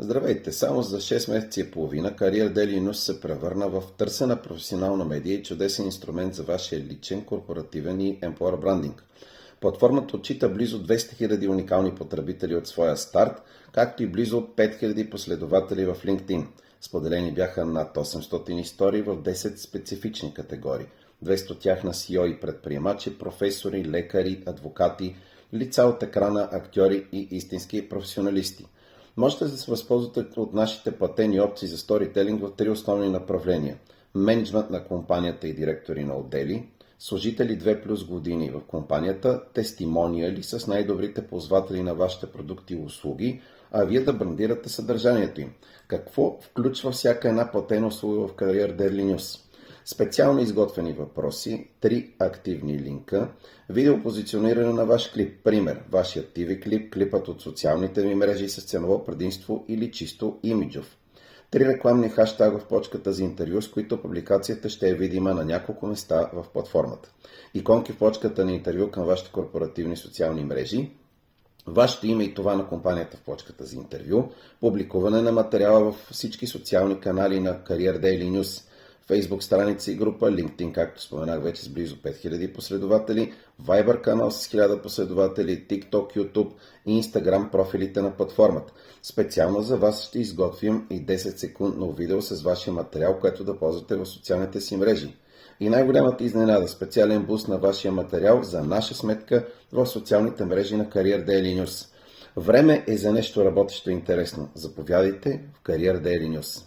Здравейте! Само за 6 месеца и половина Career Daily News се превърна в търсена професионална медия и чудесен инструмент за вашия личен, корпоративен и employer брандинг. Платформата отчита близо 200 000 уникални потребители от своя старт, както и близо 5000 последователи в LinkedIn. Споделени бяха над 800 истории в 10 специфични категории. 200 от тях на CEO и предприемачи, професори, лекари, адвокати, лица от екрана, актьори и истински професионалисти. Можете да се възползвате от нашите платени опции за сторителинг в 3 основни направления: мениджмънт на компанията и директори на отдели, служители 2+ години в компанията, тестимониали с най-добрите ползватели на вашите продукти и услуги, а вие да брандирате съдържанието им. Какво включва всяка една платена услуга в Career Daily News? Специално изготвени въпроси, 3 активни линка, видеопозициониране на ваш клип, пример, вашия TV клип, клипът от социалните ви мрежи с ценово предимство или чисто имиджов. 3 рекламни хаштага в почката за интервю, с които публикацията ще е видима на няколко места в платформата. Иконки в почката на интервю към вашите корпоративни социални мрежи, вашето име и това на компанията в почката за интервю, публикуване на материала в всички социални канали на Career Daily News, Facebook страница и група, LinkedIn, както споменах вече, с близо 5000 последователи, Viber канал с 1000 последователи, TikTok, YouTube и Instagram профилите на платформата. Специално за вас ще изготвим и 10-секундно видео с вашия материал, което да ползвате в социалните си мрежи. И най-голямата изненада, специален буст на вашия материал за наша сметка в социалните мрежи на Career Daily News. Време е за нещо работещо и интересно. Заповядайте в Career Daily News.